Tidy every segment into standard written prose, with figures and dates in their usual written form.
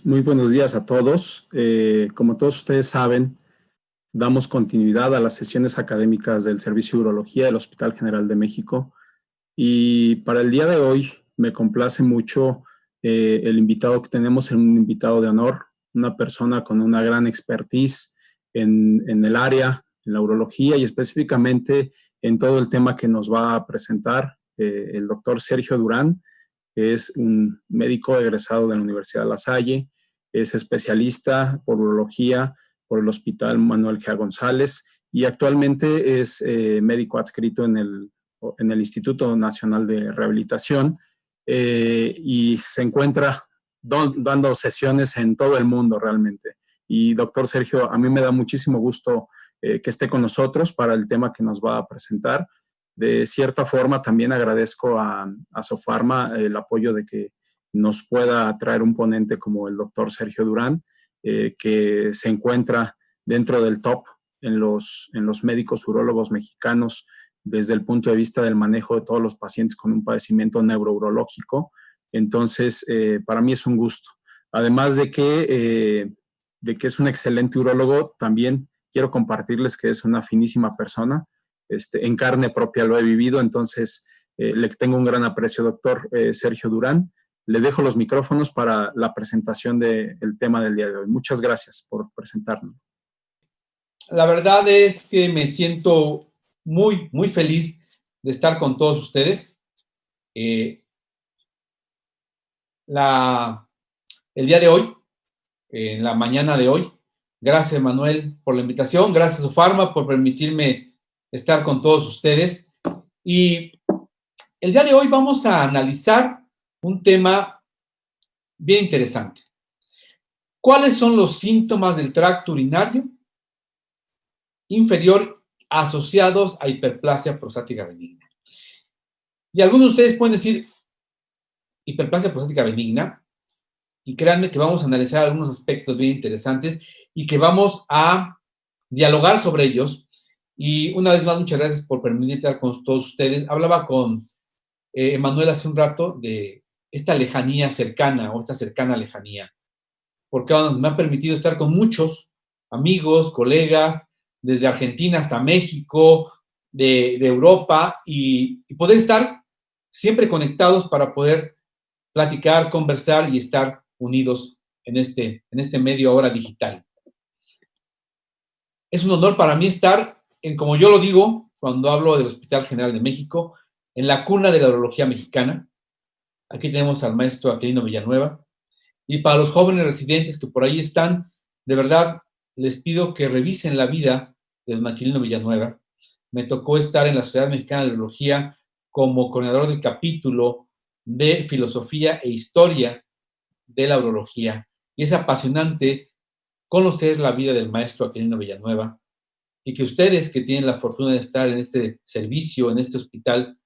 Muy buenos días a todos. Como todos ustedes saben, damos continuidad a las sesiones académicas del Servicio de Urología del Hospital General de México. Y para el día de hoy me complace mucho el invitado que tenemos, un invitado de honor, una persona con una gran expertise en el área, en la urología y específicamente en todo el tema que nos va a presentar, el doctor Sergio Durán. Es un médico egresado de la Universidad de La Salle, es especialista por urología por el Hospital Manuel G. González y actualmente es médico adscrito en el Instituto Nacional de Rehabilitación y se encuentra dando sesiones en todo el mundo realmente. Y doctor Sergio, a mí me da muchísimo gusto que esté con nosotros para el tema que nos va a presentar. De cierta forma, también agradezco a Sofarma el apoyo de que nos pueda traer un ponente como el doctor Sergio Durán, que se encuentra dentro del top en los médicos urólogos mexicanos desde el punto de vista del manejo de todos los pacientes con un padecimiento neurourológico. Entonces, para mí es un gusto. Además de que es un excelente urólogo, también quiero compartirles que es una finísima persona. En carne propia lo he vivido, entonces le tengo un gran aprecio, doctor Sergio Durán. Le dejo los micrófonos para la presentación del tema del día de hoy. Muchas gracias por presentarnos. La verdad es que me siento muy, muy feliz de estar con todos ustedes. El día de hoy, en la mañana de hoy, gracias Manuel por la invitación, gracias Sofarma por permitirme estar con todos ustedes. Y el día de hoy vamos a analizar un tema bien interesante. ¿Cuáles son los síntomas del tracto urinario inferior asociados a hiperplasia prostática benigna? Y algunos de ustedes pueden decir hiperplasia prostática benigna, y créanme que vamos a analizar algunos aspectos bien interesantes y que vamos a dialogar sobre ellos. Y una vez más, muchas gracias por permitirme estar con todos ustedes. Hablaba con Emanuel hace un rato de esta lejanía cercana o esta cercana lejanía, porque me ha permitido estar con muchos amigos, colegas, desde Argentina hasta México, de Europa, y poder estar siempre conectados para poder platicar, conversar y estar unidos en este medio ahora digital. Es un honor para mí estar como yo lo digo, cuando hablo del Hospital General de México, en la cuna de la urología mexicana. Aquí tenemos al maestro Aquilino Villanueva. Y para los jóvenes residentes que por ahí están, de verdad, les pido que revisen la vida de don Aquilino Villanueva. Me tocó estar en la Sociedad Mexicana de Urología como coordinador del capítulo de Filosofía e Historia de la Urología. Y es apasionante conocer la vida del maestro Aquilino Villanueva y que ustedes que tienen la fortuna de estar en este servicio, en este hospital,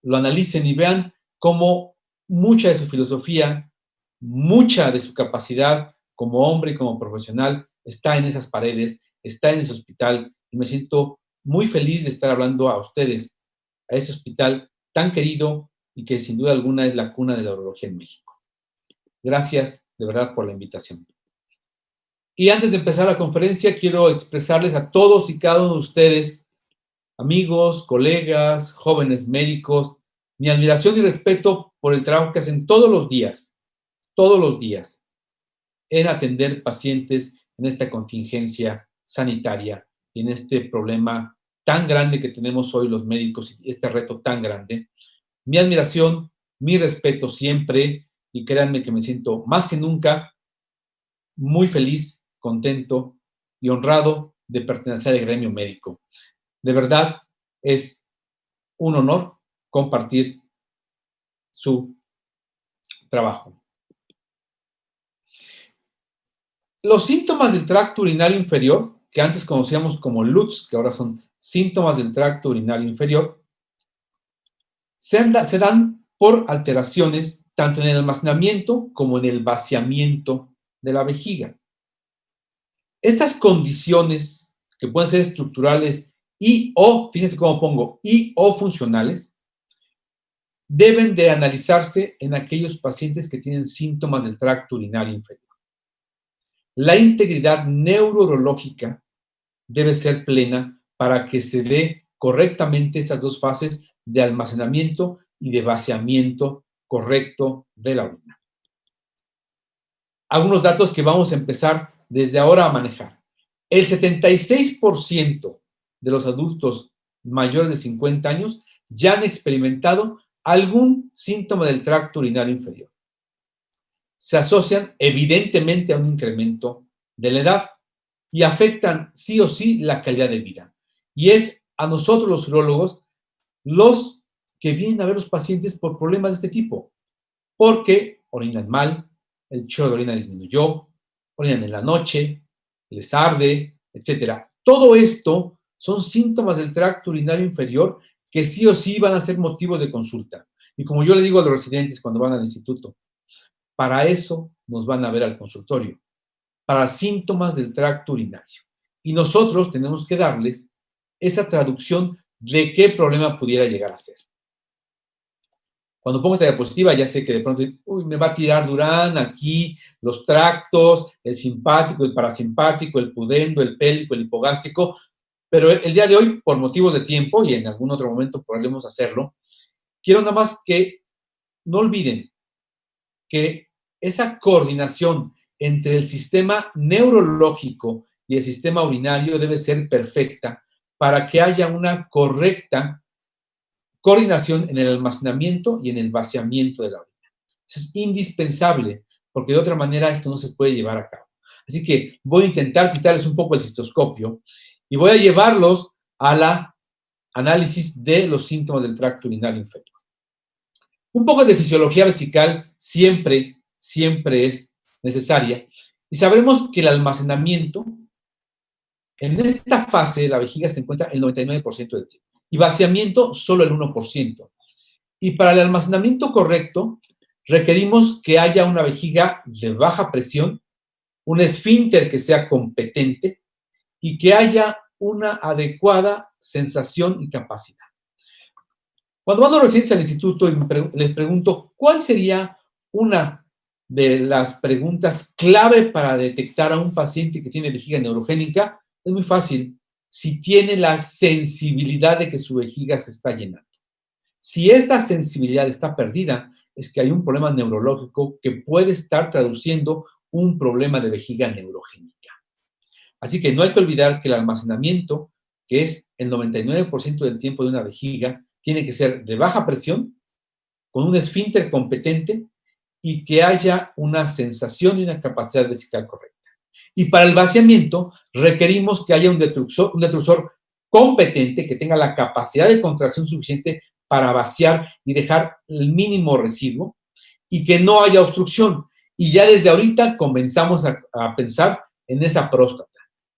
lo analicen y vean cómo mucha de su filosofía, mucha de su capacidad como hombre y como profesional está en esas paredes, está en ese hospital, y me siento muy feliz de estar hablando a ustedes, a ese hospital tan querido y que sin duda alguna es la cuna de la urología en México. Gracias de verdad por la invitación. Y antes de empezar la conferencia, quiero expresarles a todos y cada uno de ustedes, amigos, colegas, jóvenes médicos, mi admiración y respeto por el trabajo que hacen todos los días, en atender pacientes en esta contingencia sanitaria y en este problema tan grande que tenemos hoy los médicos y este reto tan grande. Mi admiración, mi respeto siempre, y créanme que me siento más que nunca muy feliz, contento y honrado de pertenecer al gremio médico. De verdad, es un honor compartir su trabajo. Los síntomas del tracto urinario inferior, que antes conocíamos como LUTS, que ahora son síntomas del tracto urinario inferior, se dan por alteraciones tanto en el almacenamiento como en el vaciamiento de la vejiga. Estas condiciones, que pueden ser estructurales fíjense cómo pongo, o funcionales, deben de analizarse en aquellos pacientes que tienen síntomas del tracto urinario inferior. la integridad neurológica debe ser plena para que se dé correctamente estas dos fases de almacenamiento y de vaciamiento correcto de la orina. Algunos datos que vamos a empezar desde ahora a manejar. El 76% de los adultos mayores de 50 años ya han experimentado algún síntoma del tracto urinario inferior. Se asocian evidentemente a un incremento de la edad y afectan sí o sí la calidad de vida. Y es a nosotros los urólogos los que vienen a ver los pacientes por problemas de este tipo, porque orinan mal, el chorro de orina disminuyó, orinan en la noche, les arde, etc. Todo esto son síntomas del tracto urinario inferior que sí o sí van a ser motivos de consulta. Y como yo le digo a los residentes cuando van al instituto, para eso nos van a ver al consultorio, para síntomas del tracto urinario. Y nosotros tenemos que darles esa traducción de qué problema pudiera llegar a ser. Cuando pongo esta diapositiva ya sé que de pronto me va a tirar Durán aquí los tractos, el simpático, el parasimpático, el pudendo, el pélvico, el hipogástrico, pero el día de hoy, por motivos de tiempo, y en algún otro momento podremos hacerlo, quiero nada más que no olviden que esa coordinación entre el sistema neurológico y el sistema urinario debe ser perfecta para que haya una correcta coordinación en el almacenamiento y en el vaciamiento de la orina. Eso es indispensable, porque de otra manera esto no se puede llevar a cabo. Así que voy a intentar quitarles un poco el cistoscopio y voy a llevarlos a la análisis de los síntomas del tracto urinario inferior. Un poco de fisiología vesical siempre es necesaria y sabremos que el almacenamiento, en esta fase la vejiga se encuentra el 99% del tiempo y vaciamiento solo el 1%. Y para el almacenamiento correcto requerimos que haya una vejiga de baja presión, un esfínter que sea competente y que haya una adecuada sensación y capacidad. Cuando van los residentes al instituto y les pregunto cuál sería una de las preguntas clave para detectar a un paciente que tiene vejiga neurogénica, es muy fácil. Si tiene la sensibilidad de que su vejiga se está llenando. Si esta sensibilidad está perdida, es que hay un problema neurológico que puede estar traduciendo un problema de vejiga neurogénica. Así que no hay que olvidar que el almacenamiento, que es el 99% del tiempo de una vejiga, tiene que ser de baja presión, con un esfínter competente y que haya una sensación y una capacidad vesical correcta. Y para el vaciamiento requerimos que haya un detrusor competente que tenga la capacidad de contracción suficiente para vaciar y dejar el mínimo residuo y que no haya obstrucción. Y ya desde ahorita comenzamos a pensar en esa próstata,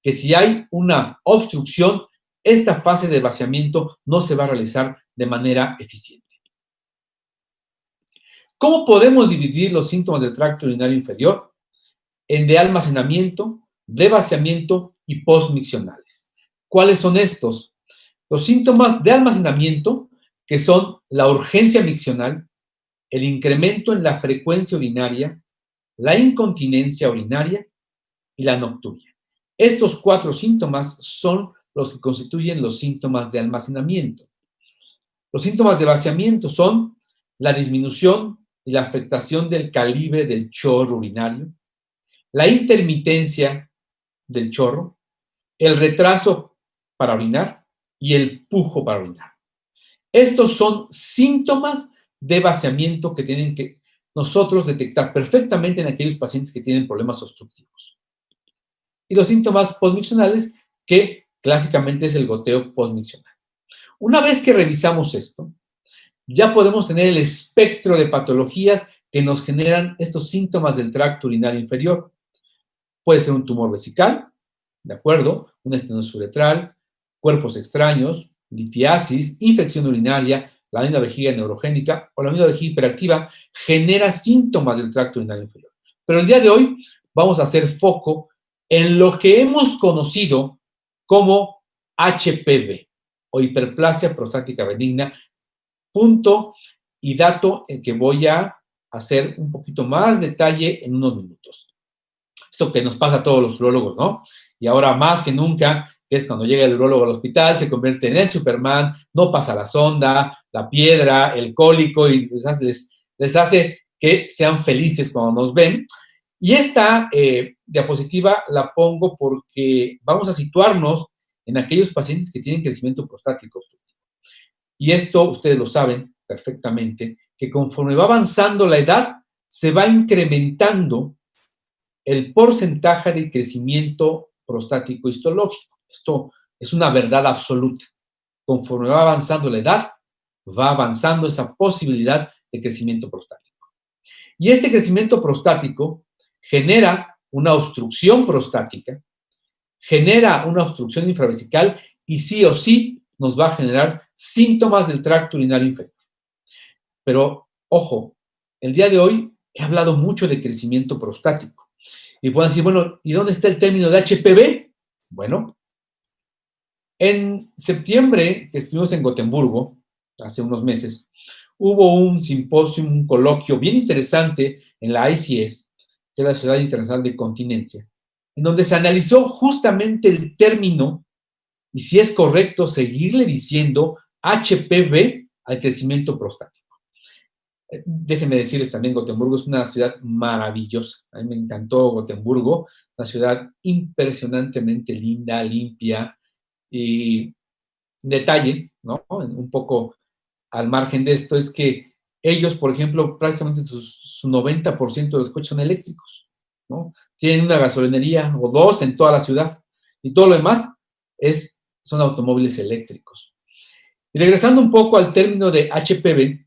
que si hay una obstrucción, esta fase de vaciamiento no se va a realizar de manera eficiente. ¿Cómo podemos dividir los síntomas del tracto urinario inferior? En de almacenamiento, de vaciamiento y postmiccionales. ¿Cuáles son estos? Los síntomas de almacenamiento, que son la urgencia miccional, el incremento en la frecuencia urinaria, la incontinencia urinaria y la nocturia. Estos 4 síntomas son los que constituyen los síntomas de almacenamiento. Los síntomas de vaciamiento son la disminución y la afectación del calibre del chorro urinario, la intermitencia del chorro, el retraso para orinar y el pujo para orinar. Estos son síntomas de vaciamiento que tienen que nosotros detectar perfectamente en aquellos pacientes que tienen problemas obstructivos. Y los síntomas postmiccionales, que clásicamente es el goteo postmiccional. Una vez que revisamos esto, ya podemos tener el espectro de patologías que nos generan estos síntomas del tracto urinario inferior. Puede ser un tumor vesical, ¿de acuerdo? Una estenosis uretral, cuerpos extraños, litiasis, infección urinaria, la misma vejiga neurogénica o la misma vejiga hiperactiva genera síntomas del tracto urinario inferior. Pero el día de hoy vamos a hacer foco en lo que hemos conocido como HPV o hiperplasia prostática benigna, punto y dato en que voy a hacer un poquito más detalle en unos minutos. esto que nos pasa a todos los urólogos, ¿no? Y ahora más que nunca, que es cuando llega el urólogo al hospital, se convierte en el Superman, no pasa la sonda, la piedra, el cólico, y les hace que sean felices cuando nos ven. Y esta diapositiva la pongo porque vamos a situarnos en aquellos pacientes que tienen crecimiento prostático obstructivo. Y esto ustedes lo saben perfectamente, que conforme va avanzando la edad, se va incrementando el porcentaje de crecimiento prostático histológico. Esto es una verdad absoluta. Conforme va avanzando la edad, va avanzando esa posibilidad de crecimiento prostático. Y este crecimiento prostático genera una obstrucción prostática, genera una obstrucción infravesical y sí o sí nos va a generar síntomas del tracto urinario inferior. Pero, ojo, el día de hoy he hablado mucho de crecimiento prostático. Y pueden decir, bueno, ¿y dónde está el término de HPV? Bueno, en septiembre, que estuvimos en Gotemburgo, hace unos meses, hubo un simposio, un coloquio bien interesante en la ICS, que es la Sociedad Internacional de Continencia, en donde se analizó justamente el término y si es correcto seguirle diciendo HPV al crecimiento prostático. Déjenme decirles también, Gotemburgo es una ciudad maravillosa. A mí me encantó Gotemburgo, una ciudad impresionantemente linda, limpia y detalle, ¿no? Un poco al margen de esto es que ellos, por ejemplo, prácticamente su 90% de los coches son eléctricos, ¿no? Tienen una gasolinería o dos en toda la ciudad y todo lo demás son automóviles eléctricos. Y regresando un poco al término de HPV,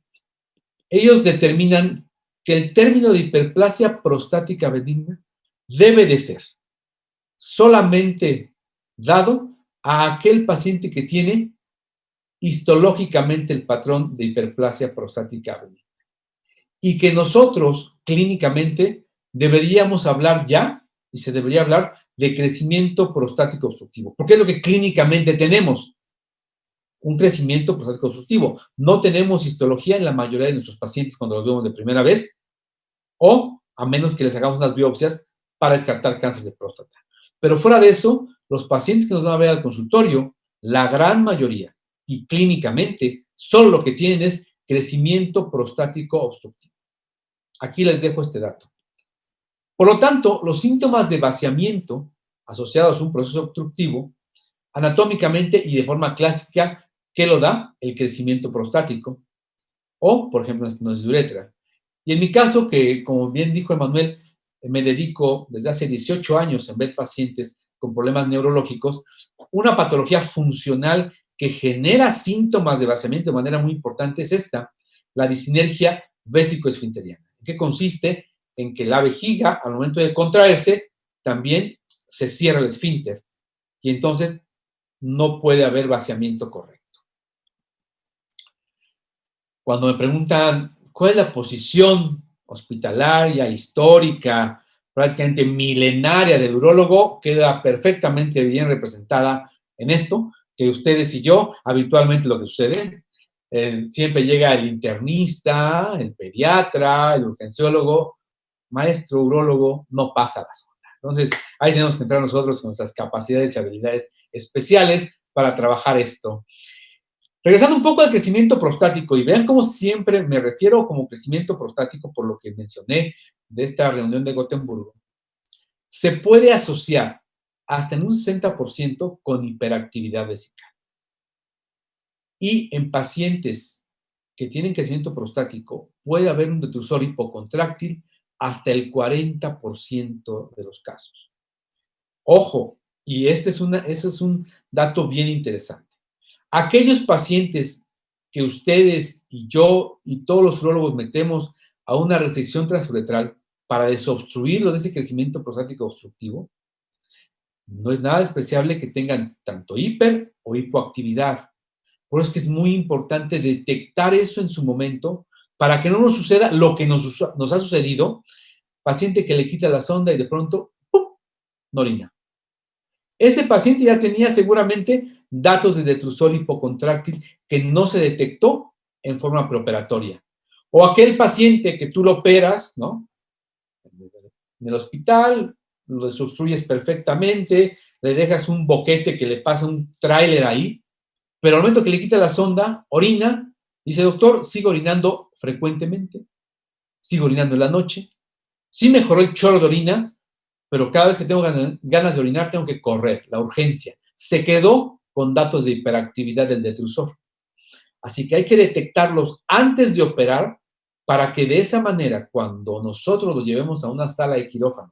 ellos determinan que el término de hiperplasia prostática benigna debe de ser solamente dado a aquel paciente que tiene histológicamente el patrón de hiperplasia prostática benigna. Y que nosotros clínicamente deberíamos hablar ya, y se debería hablar de crecimiento prostático obstructivo, porque es lo que clínicamente tenemos. Un crecimiento prostático obstructivo. No tenemos histología en la mayoría de nuestros pacientes cuando los vemos de primera vez, o a menos que les hagamos unas biopsias para descartar cáncer de próstata. Pero fuera de eso, los pacientes que nos van a ver al consultorio, la gran mayoría, y clínicamente, solo lo que tienen es crecimiento prostático obstructivo. Aquí les dejo este dato. Por lo tanto, los síntomas de vaciamiento asociados a un proceso obstructivo, anatómicamente y de forma clásica, ¿qué lo da? El crecimiento prostático o, por ejemplo, estenosis de uretra. Y en mi caso, que como bien dijo Emanuel, me dedico desde hace 18 años en ver pacientes con problemas neurológicos, una patología funcional que genera síntomas de vaciamiento de manera muy importante es esta, la disinergia vésico-esfinteriana, que consiste en que la vejiga, al momento de contraerse, también se cierra el esfínter y entonces no puede haber vaciamiento correcto. Cuando me preguntan cuál es la posición hospitalaria, histórica, prácticamente milenaria del urólogo, queda perfectamente bien representada en esto, que ustedes y yo, habitualmente lo que sucede, siempre llega el internista, el pediatra, el urgenciólogo, maestro urólogo, no pasa la sonda. Entonces, ahí tenemos que entrar nosotros con nuestras capacidades y habilidades especiales para trabajar esto. Regresando un poco al crecimiento prostático, y vean cómo siempre me refiero como crecimiento prostático por lo que mencioné de esta reunión de Gotemburgo, se puede asociar hasta en un 60% con hiperactividad vesical. Y en pacientes que tienen crecimiento prostático puede haber un detrusor hipocontráctil hasta el 40% de los casos. Ojo, y ese es un dato bien interesante. Aquellos pacientes que ustedes y yo y todos los urólogos metemos a una resección transuretral para desobstruirlo de ese crecimiento prostático obstructivo, no es nada despreciable que tengan tanto hiper o hipoactividad. Por eso es que es muy importante detectar eso en su momento para que no nos suceda lo que nos ha sucedido, paciente que le quita la sonda y de pronto, ¡pum!, no orina. Ese paciente ya tenía seguramente datos de detrusor hipocontráctil que no se detectó en forma preoperatoria. O aquel paciente que tú lo operas, ¿no?, en el hospital, lo desobstruyes perfectamente, le dejas un boquete que le pasa un tráiler ahí, pero al momento que le quitas la sonda, orina, dice, doctor, sigo orinando frecuentemente, sigo orinando en la noche, sí mejoró el chorro de orina, pero cada vez que tengo ganas de orinar tengo que correr, la urgencia. Se quedó con datos de hiperactividad del detrusor. Así que hay que detectarlos antes de operar para que de esa manera, cuando nosotros los llevemos a una sala de quirófano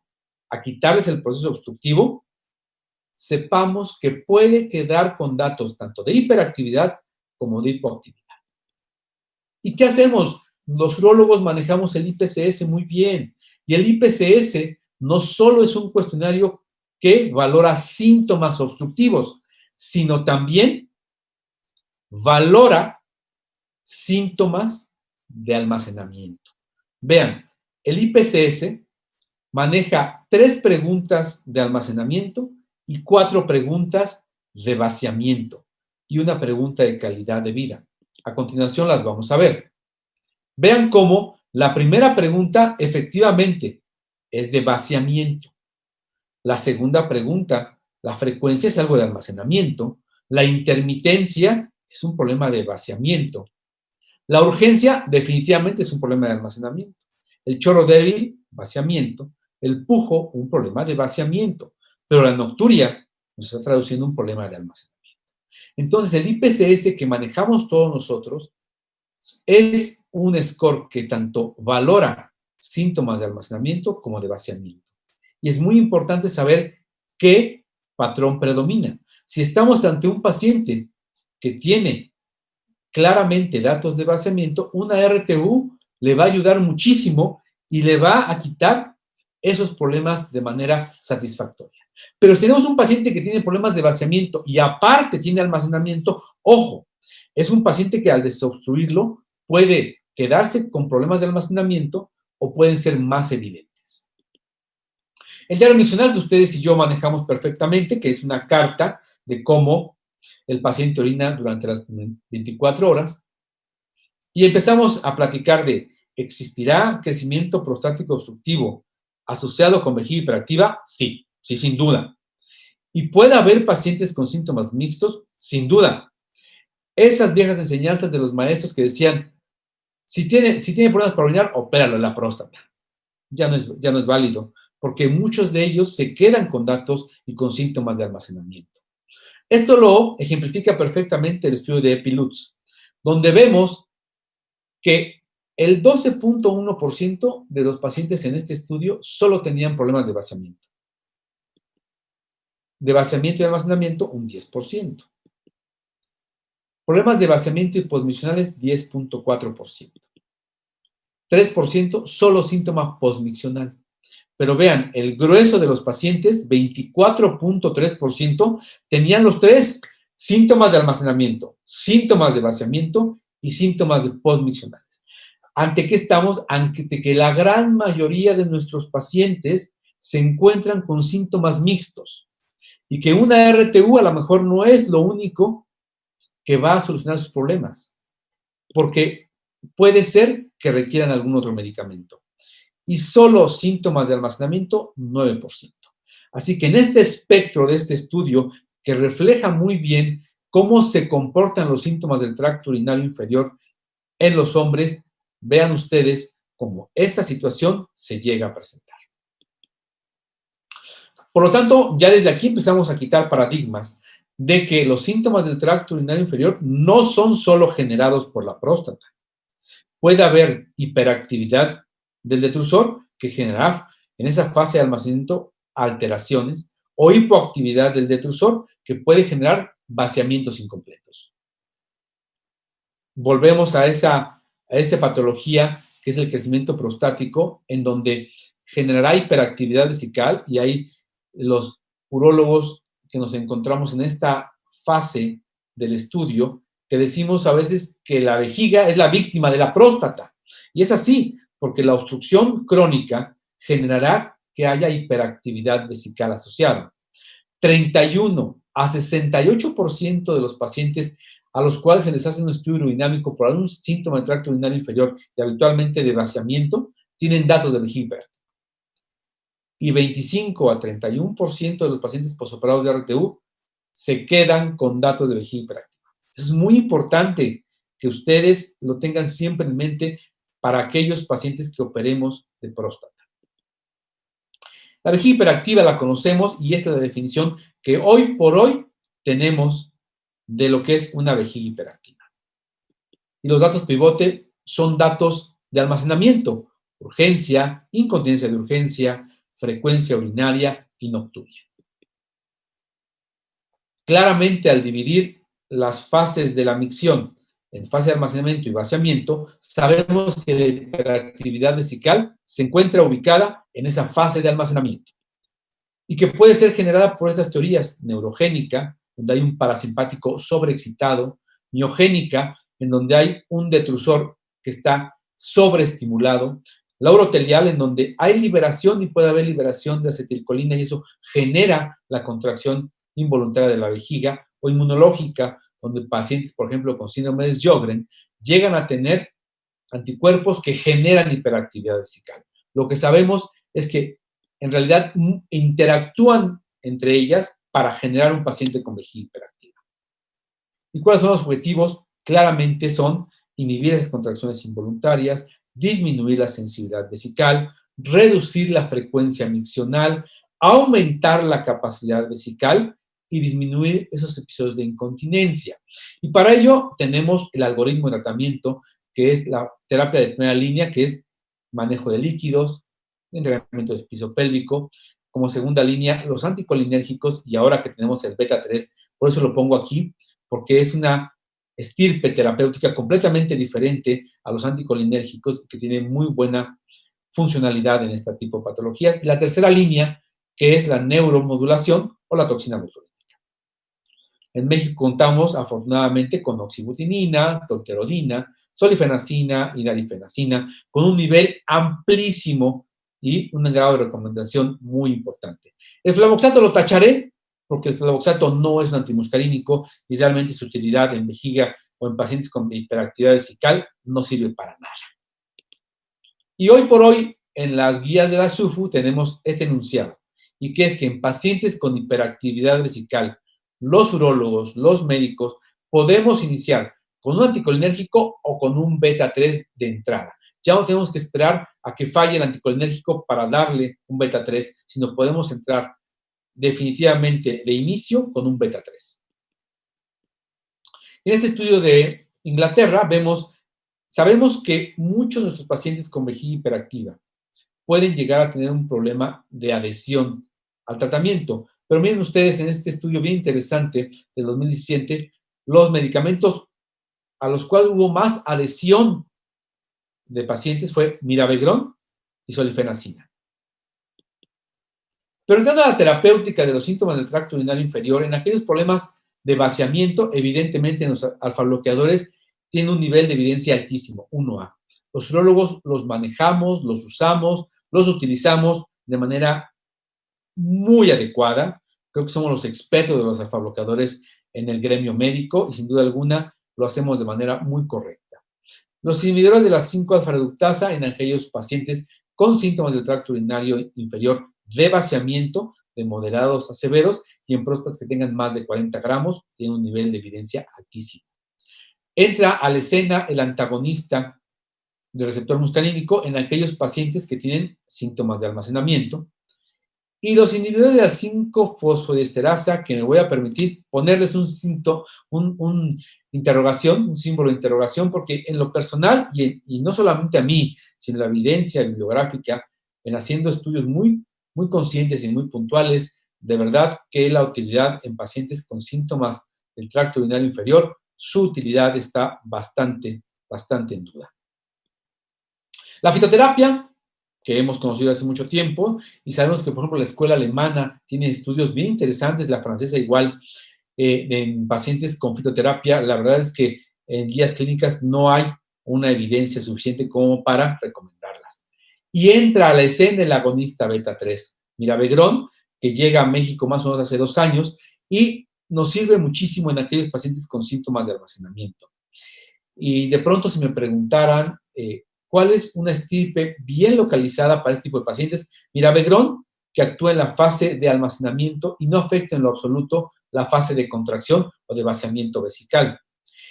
a quitarles el proceso obstructivo, sepamos que puede quedar con datos tanto de hiperactividad como de hipoactividad. ¿Y qué hacemos? Los urólogos manejamos el IPCS muy bien. Y el IPCS no solo es un cuestionario que valora síntomas obstructivos, sino también valora síntomas de almacenamiento. Vean, el IPCS maneja 3 preguntas de almacenamiento y 4 preguntas de vaciamiento y una pregunta de calidad de vida. A continuación las vamos a ver. Vean cómo la primera pregunta efectivamente es de vaciamiento. La segunda pregunta, la frecuencia es algo de almacenamiento. La intermitencia es un problema de vaciamiento. La urgencia definitivamente es un problema de almacenamiento. El chorro débil, vaciamiento. El pujo, un problema de vaciamiento. Pero la nocturia nos está traduciendo un problema de almacenamiento. Entonces, el IPCS que manejamos todos nosotros es un score que tanto valora síntomas de almacenamiento como de vaciamiento. Y es muy importante saber qué patrón predomina. Si estamos ante un paciente que tiene claramente datos de vaciamiento, una RTU le va a ayudar muchísimo y le va a quitar esos problemas de manera satisfactoria. Pero si tenemos un paciente que tiene problemas de vaciamiento y aparte tiene almacenamiento, ojo, es un paciente que al desobstruirlo puede quedarse con problemas de almacenamiento o pueden ser más evidentes. El diario miccional que ustedes y yo manejamos perfectamente, que es una carta de cómo el paciente orina durante las 24 horas, y empezamos a platicar de, ¿existirá crecimiento prostático obstructivo asociado con vejiga hiperactiva? Sí, sí, sin duda. ¿Y puede haber pacientes con síntomas mixtos? Sin duda. Esas viejas enseñanzas de los maestros que decían, si tiene problemas para orinar, opéralo en la próstata. Ya no es válido, porque muchos de ellos se quedan con datos y con síntomas de almacenamiento. Esto lo ejemplifica perfectamente el estudio de Epilutz, donde vemos que el 12.1% de los pacientes en este estudio solo tenían problemas de vaciamiento. De vaciamiento y almacenamiento, un 10%. Problemas de vaciamiento y posmiccionales, 10.4%. 3% solo síntoma posmiccional. Pero vean, el grueso de los pacientes, 24.3%, tenían los 3 síntomas de almacenamiento, síntomas de vaciamiento y síntomas de posmiccionales. ¿Ante qué estamos? Ante que la gran mayoría de nuestros pacientes se encuentran con síntomas mixtos y que una RTU a lo mejor no es lo único que va a solucionar sus problemas, porque puede ser que requieran algún otro medicamento. Y solo síntomas de almacenamiento, 9%. Así que en este espectro de este estudio, que refleja muy bien cómo se comportan los síntomas del tracto urinario inferior en los hombres, vean ustedes cómo esta situación se llega a presentar. Por lo tanto, ya desde aquí empezamos a quitar paradigmas de que los síntomas del tracto urinario inferior no son solo generados por la próstata. Puede haber hiperactividad del detrusor que generará en esa fase de almacenamiento alteraciones o hipoactividad del detrusor que puede generar vaciamientos incompletos. Volvemos a esta patología que es el crecimiento prostático, en donde generará hiperactividad vesical, y hay los urólogos que nos encontramos en esta fase del estudio que decimos a veces que la vejiga es la víctima de la próstata. Y es así, porque la obstrucción crónica generará que haya hiperactividad vesical asociada. 31 a 68% de los pacientes a los cuales se les hace un estudio urodinámico por algún síntoma del tracto urinario inferior y habitualmente de vaciamiento, tienen datos de vejiga hiperactiva. y 25 a 31% de los pacientes posoperados de RTU se quedan con datos de vejiga hiperactiva. Es muy importante que ustedes lo tengan siempre en mente para aquellos pacientes que operemos de próstata. La vejiga hiperactiva la conocemos y esta es la definición que hoy por hoy tenemos de lo que es una vejiga hiperactiva. Y los datos pivote son datos de almacenamiento, urgencia, incontinencia de urgencia, frecuencia urinaria y nocturia. Claramente, al dividir las fases de la micción en fase de almacenamiento y vaciamiento, sabemos que la hiperactividad vesical se encuentra ubicada en esa fase de almacenamiento y que puede ser generada por esas teorías: neurogénica, donde hay un parasimpático sobreexcitado; miogénica, en donde hay un detrusor que está sobreestimulado; la urotelial, en donde hay liberación y puede haber liberación de acetilcolina y eso genera la contracción involuntaria de la vejiga; o inmunológica, donde pacientes, por ejemplo, con síndrome de Sjögren, llegan a tener anticuerpos que generan hiperactividad vesical. Lo que sabemos es que en realidad interactúan entre ellas para generar un paciente con vejiga hiperactiva. ¿Y cuáles son los objetivos? Claramente son inhibir esas contracciones involuntarias, disminuir la sensibilidad vesical, reducir la frecuencia miccional, aumentar la capacidad vesical y disminuir esos episodios de incontinencia. Y para ello tenemos el algoritmo de tratamiento, que es la terapia de primera línea, que es manejo de líquidos, entrenamiento de piso pélvico; como segunda línea, los anticolinérgicos, y ahora que tenemos el beta 3, por eso lo pongo aquí, porque es una estirpe terapéutica completamente diferente a los anticolinérgicos, que tiene muy buena funcionalidad en este tipo de patologías. Y la tercera línea, que es la neuromodulación o la toxina botulínica. En México contamos, afortunadamente, con oxibutinina, tolterodina, solifenacina y darifenacina, con un nivel amplísimo y un grado de recomendación muy importante. El flavoxato lo tacharé, porque el flavoxato no es un antimuscarínico y realmente su utilidad en vejiga o en pacientes con hiperactividad vesical no sirve para nada. Y hoy por hoy, en las guías de la SUFU tenemos este enunciado, y que es que en pacientes con hiperactividad vesical, los urólogos, los médicos, podemos iniciar con un anticolinérgico o con un beta 3 de entrada. Ya no tenemos que esperar a que falle el anticolinérgico para darle un beta 3, sino podemos entrar definitivamente de inicio con un beta 3. En este estudio de Inglaterra sabemos que muchos de nuestros pacientes con vejiga hiperactiva pueden llegar a tener un problema de adhesión al tratamiento. Pero miren ustedes, en este estudio bien interesante del 2017, los medicamentos a los cuales hubo más adhesión de pacientes fue mirabegrón y solifenacina. Pero entrando a la terapéutica de los síntomas del tracto urinario inferior, en aquellos problemas de vaciamiento, evidentemente en los alfa-bloqueadores tienen un nivel de evidencia altísimo, 1A. Los urólogos los manejamos, los usamos, los utilizamos de manera muy adecuada. Creo que somos los expertos de los alfa-bloqueadores en el gremio médico y sin duda alguna lo hacemos de manera muy correcta. Los inhibidores de la 5-alfa-reductasa en aquellos pacientes con síntomas del tracto urinario inferior de vaciamiento de moderados a severos y en próstatas que tengan más de 40 gramos, tienen un nivel de evidencia altísimo. Entra a la escena el antagonista del receptor muscarínico en aquellos pacientes que tienen síntomas de almacenamiento. Y los inhibidores de la 5-fosfodiesterasa, que me voy a permitir ponerles un símbolo de interrogación, porque en lo personal, y no solamente a mí, sino la evidencia bibliográfica, en haciendo estudios muy, muy conscientes y muy puntuales, de verdad que la utilidad en pacientes con síntomas del tracto urinario inferior, su utilidad está bastante en duda. La fitoterapia, que hemos conocido hace mucho tiempo, y sabemos que, por ejemplo, la escuela alemana tiene estudios bien interesantes, la francesa igual, en pacientes con fitoterapia. La verdad es que en guías clínicas no hay una evidencia suficiente como para recomendarlas. Y entra a la escena el agonista beta 3, mirabegrón, que llega a México más o menos hace 2 años y nos sirve muchísimo en aquellos pacientes con síntomas de almacenamiento. Y de pronto, si me preguntaran ¿cuál es una estirpe bien localizada para este tipo de pacientes? Mirabegrón que actúa en la fase de almacenamiento y no afecta en lo absoluto la fase de contracción o de vaciamiento vesical.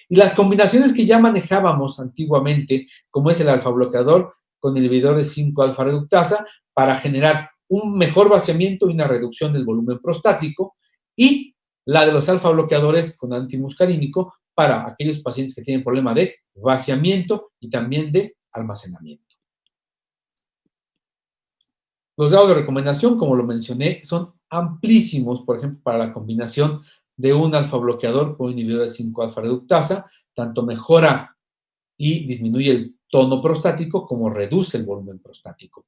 Y las combinaciones que ya manejábamos antiguamente, como es el alfa-bloqueador con inhibidor de 5-alfa-reductasa, para generar un mejor vaciamiento y una reducción del volumen prostático, y la de los alfa-bloqueadores con antimuscarínico para aquellos pacientes que tienen problema de vaciamiento y también de almacenamiento. Los grados de recomendación, como lo mencioné, son amplísimos, por ejemplo, para la combinación de un alfa-bloqueador con un inhibidor de 5-alfa-reductasa, tanto mejora y disminuye el tono prostático como reduce el volumen prostático.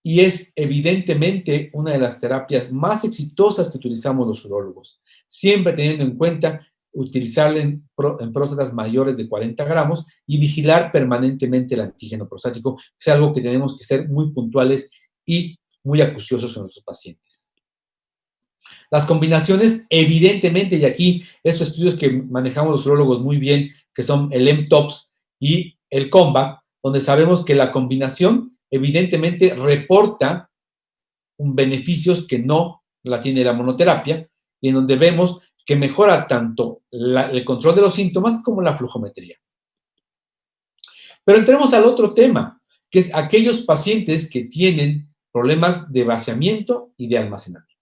Y es evidentemente una de las terapias más exitosas que utilizamos los urólogos, siempre teniendo en cuenta utilizarla en próstatas mayores de 40 gramos y vigilar permanentemente el antígeno prostático, que es algo que tenemos que ser muy puntuales y muy acuciosos en nuestros pacientes. Las combinaciones, evidentemente, y aquí estos estudios que manejamos los urólogos muy bien, que son el mTOPS y el COMBAT, donde sabemos que la combinación evidentemente reporta beneficios que no la tiene la monoterapia, y en donde vemos que mejora tanto el control de los síntomas como la flujometría. Pero entremos al otro tema, que es aquellos pacientes que tienen problemas de vaciamiento y de almacenamiento.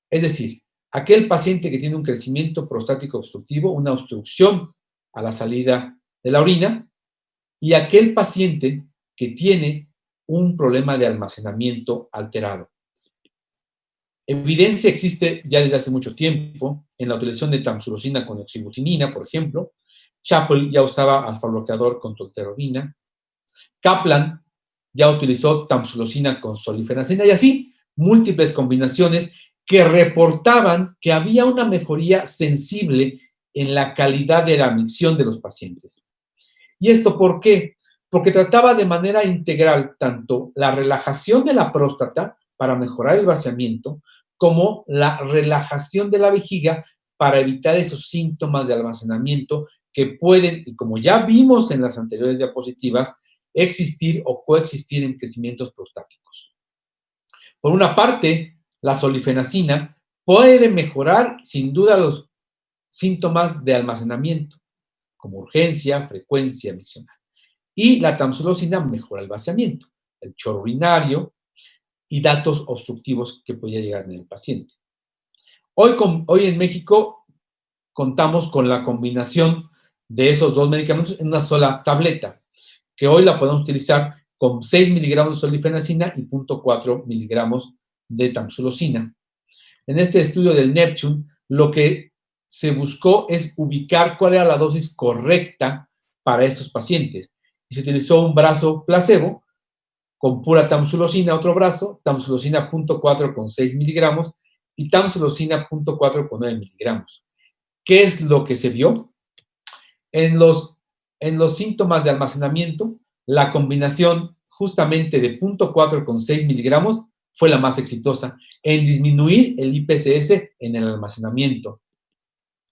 Es decir, aquel paciente que tiene un crecimiento prostático obstructivo, una obstrucción a la salida de la orina, y aquel paciente que tiene un problema de almacenamiento alterado. Evidencia existe ya desde hace mucho tiempo en la utilización de tamsulosina con oxibutinina, por ejemplo. Chappell ya usaba alfa-bloqueador con tolterodina. Kaplan ya utilizó tamsulosina con solifenacina, y así múltiples combinaciones que reportaban que había una mejoría sensible en la calidad de la micción de los pacientes. ¿Y esto por qué? Porque trataba de manera integral tanto la relajación de la próstata para mejorar el vaciamiento, como la relajación de la vejiga para evitar esos síntomas de almacenamiento que pueden, y como ya vimos en las anteriores diapositivas, existir o coexistir en crecimientos prostáticos. Por una parte, la solifenacina puede mejorar sin duda los síntomas de almacenamiento, como urgencia, frecuencia miccional. Y la tamsulosina mejora el vaciamiento, el chorro urinario y datos obstructivos que podría llegar en el paciente. Hoy en México contamos con la combinación de esos dos medicamentos en una sola tableta, que hoy la podemos utilizar con 6 miligramos de solifenacina y 0.4 miligramos de tamsulosina. En este estudio del Neptune, lo que se buscó es ubicar cuál era la dosis correcta para estos pacientes. Y se utilizó un brazo placebo con pura tamsulosina, otro brazo, tamsulosina 0.4 con 6 miligramos y tamsulosina 0.4 con 9 miligramos. ¿Qué es lo que se vio? En los síntomas de almacenamiento, la combinación justamente de 0.4 con 6 miligramos fue la más exitosa en disminuir el IPSS en el almacenamiento.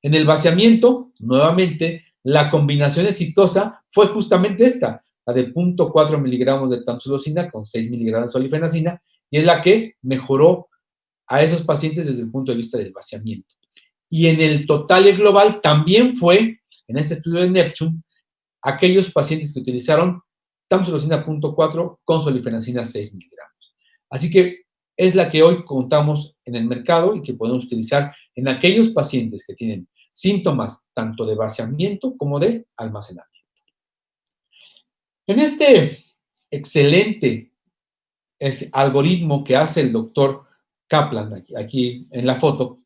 En el vaciamiento, nuevamente, la combinación exitosa fue justamente esta, la de 0.4 miligramos de tamsulosina con 6 miligramos de solifenacina, y es la que mejoró a esos pacientes desde el punto de vista del vaciamiento. Y en el total y global también fue, en este estudio de Neptune, aquellos pacientes que utilizaron tamsulosina 0.4 con solifenacina 6 miligramos. Así que es la que hoy contamos en el mercado y que podemos utilizar en aquellos pacientes que tienen síntomas tanto de vaciamiento como de almacenamiento. En este excelente algoritmo que hace el doctor Kaplan, aquí en la foto,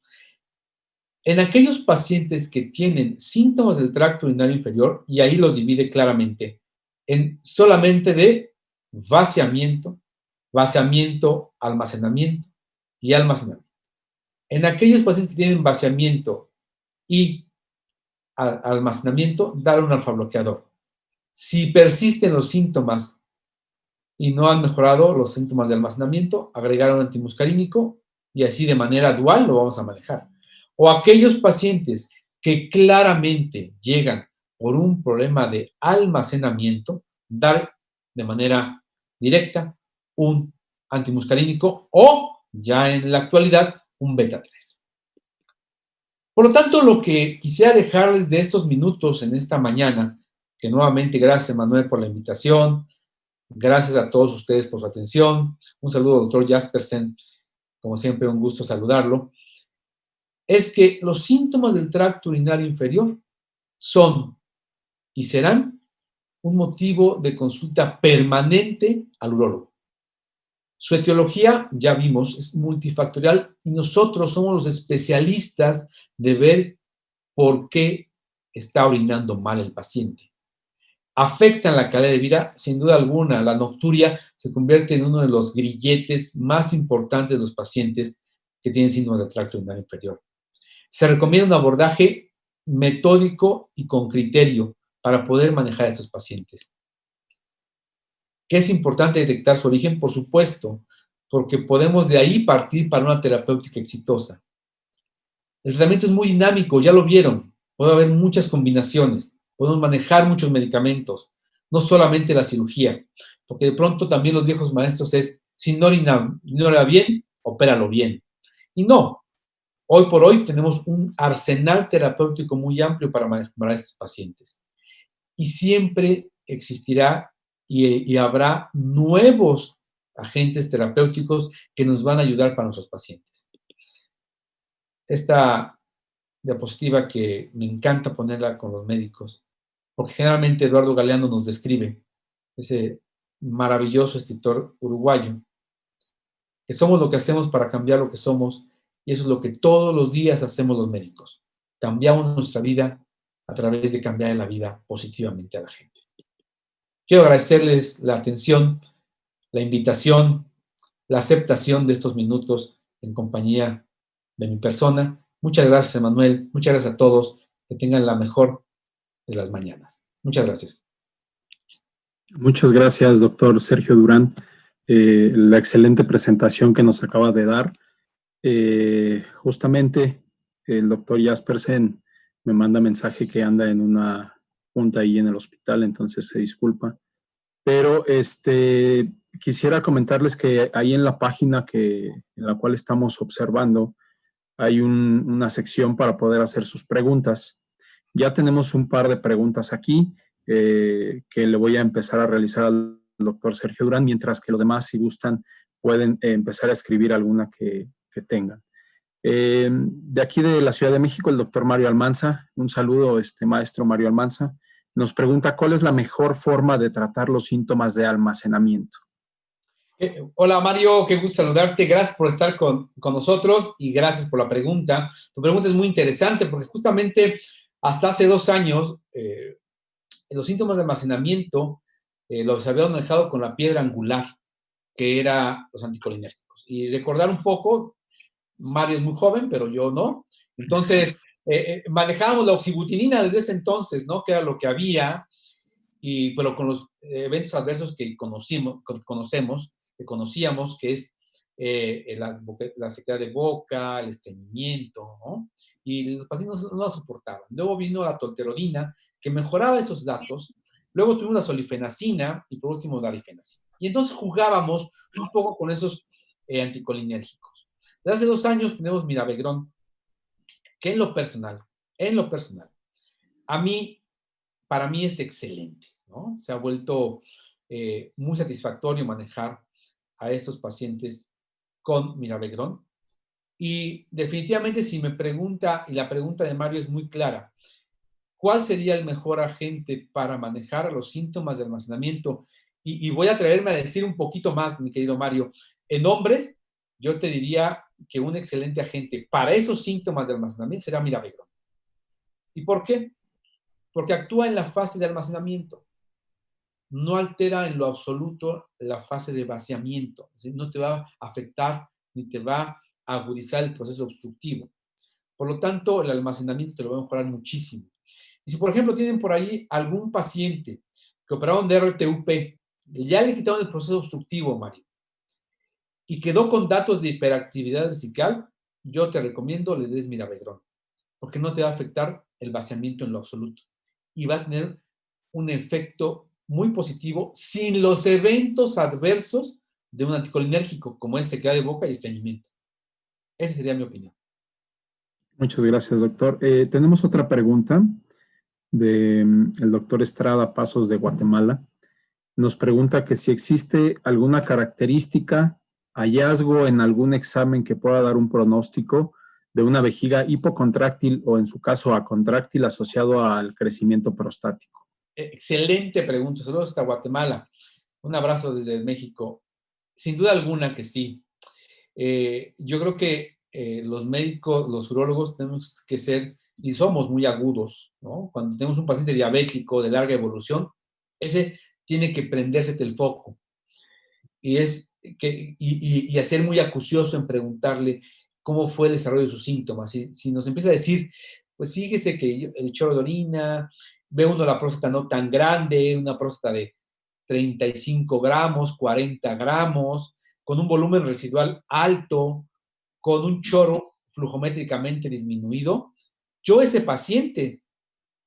en aquellos pacientes que tienen síntomas del tracto urinario inferior, y ahí los divide claramente en solamente de vaciamiento, almacenamiento y almacenamiento. En aquellos pacientes que tienen vaciamiento y almacenamiento, dar un alfa-bloqueador. Si persisten los síntomas y no han mejorado los síntomas de almacenamiento, agregar un antimuscarínico y así de manera dual lo vamos a manejar. O aquellos pacientes que claramente llegan por un problema de almacenamiento, dar de manera directa un antimuscarínico o, ya en la actualidad, un beta 3. Por lo tanto, lo que quisiera dejarles de estos minutos en esta mañana, que nuevamente gracias, Manuel, por la invitación, gracias a todos ustedes por su atención, un saludo al doctor Jaspersen, como siempre un gusto saludarlo, es que los síntomas del tracto urinario inferior son y serán un motivo de consulta permanente al urólogo. Su etiología, ya vimos, es multifactorial y nosotros somos los especialistas de ver por qué está orinando mal el paciente. Afectan la calidad de vida, sin duda alguna. La nocturia se convierte en uno de los grilletes más importantes de los pacientes que tienen síntomas del tracto urinario inferior. Se recomienda un abordaje metódico y con criterio para poder manejar a estos pacientes. ¿Qué es importante detectar su origen? Por supuesto, porque podemos de ahí partir para una terapéutica exitosa. El tratamiento es muy dinámico, ya lo vieron. Puede haber muchas combinaciones, podemos manejar muchos medicamentos, no solamente la cirugía, porque de pronto también los viejos maestros es, si no orina bien, opéralo bien. Y no, hoy por hoy tenemos un arsenal terapéutico muy amplio para manejar a estos pacientes. Y siempre existirá y habrá nuevos agentes terapéuticos que nos van a ayudar para nuestros pacientes. Esta diapositiva que me encanta ponerla con los médicos, porque generalmente Eduardo Galeano nos describe, ese maravilloso escritor uruguayo, que somos lo que hacemos para cambiar lo que somos, y eso es lo que todos los días hacemos los médicos. Cambiamos nuestra vida a través de cambiar la vida positivamente a la gente. Quiero agradecerles la atención, la invitación, la aceptación de estos minutos en compañía de mi persona. Muchas gracias, Emanuel. Muchas gracias a todos. Que tengan la mejor de las mañanas. Muchas gracias. Muchas gracias, doctor Sergio Durán. La excelente presentación que nos acaba de dar. Justamente el doctor Jaspersen me manda mensaje que anda en una junta ahí en el hospital, entonces se disculpa. Pero quisiera comentarles que ahí en la página en la cual estamos observando hay una sección para poder hacer sus preguntas. Ya tenemos un par de preguntas aquí que le voy a empezar a realizar al doctor Sergio Durán, mientras que los demás, si gustan, pueden empezar a escribir alguna que tengan. De aquí de la Ciudad de México, el doctor Mario Almanza, un saludo, maestro Mario Almanza, nos pregunta cuál es la mejor forma de tratar los síntomas de almacenamiento. Hola Mario, qué gusto saludarte, gracias por estar con nosotros y gracias por la pregunta. Tu pregunta es muy interesante porque justamente hasta hace 2 años los síntomas de almacenamiento los habíamos manejado con la piedra angular, que era los anticolinérgicos. Y recordar un poco, Mario es muy joven, pero yo no. Entonces, manejábamos la oxibutinina desde ese entonces, ¿no? Que era lo que había, pero con los eventos adversos que conocíamos, que es la sequedad de boca, el estreñimiento, ¿no? Y los pacientes no lo soportaban. Luego vino la tolterodina, que mejoraba esos datos. Luego tuvimos la solifenacina y por último la rifenacina. Y entonces jugábamos un poco con esos anticolinérgicos. Desde hace 2 años tenemos Mirabegrón, que en lo personal, para mí es excelente, ¿no? Se ha vuelto muy satisfactorio manejar a estos pacientes con Mirabegrón. Y definitivamente si me pregunta, y la pregunta de Mario es muy clara, ¿cuál sería el mejor agente para manejar los síntomas de almacenamiento? Y voy a atreverme a decir un poquito más, mi querido Mario. En hombres, yo te diría que un excelente agente para esos síntomas de almacenamiento será Mirabegrón. ¿Y por qué? Porque actúa en la fase de almacenamiento. No altera en lo absoluto la fase de vaciamiento. Es decir, no te va a afectar ni te va a agudizar el proceso obstructivo. Por lo tanto, el almacenamiento te lo va a mejorar muchísimo. Y si, por ejemplo, tienen por ahí algún paciente que operaron de RTUP, ya le quitaron el proceso obstructivo, Mario, y quedó con datos de hiperactividad vesical, yo te recomiendo le des Mirabegrón, porque no te va a afectar el vaciamiento en lo absoluto. Y va a tener un efecto muy positivo sin los eventos adversos de un anticolinérgico, como es sequedad de boca y estreñimiento. Esa sería mi opinión. Muchas gracias, doctor. Tenemos otra pregunta del doctor Estrada Pasos de Guatemala. Nos pregunta que si existe alguna característica, hallazgo en algún examen que pueda dar un pronóstico de una vejiga hipocontráctil o en su caso acontráctil asociado al crecimiento prostático. Excelente pregunta. Saludos hasta Guatemala. Un abrazo desde México. Sin duda alguna que sí. Yo creo que los médicos, los urólogos, tenemos que ser, y somos muy agudos, ¿no? Cuando tenemos un paciente diabético de larga evolución, ese tiene que prenderse el foco y hacer muy acucioso en preguntarle cómo fue el desarrollo de sus síntomas. Si nos empieza a decir, pues fíjese que el chorro de orina, ve uno la próstata no tan grande, una próstata de 35 gramos, 40 gramos, con un volumen residual alto, con un chorro flujométricamente disminuido, yo ese paciente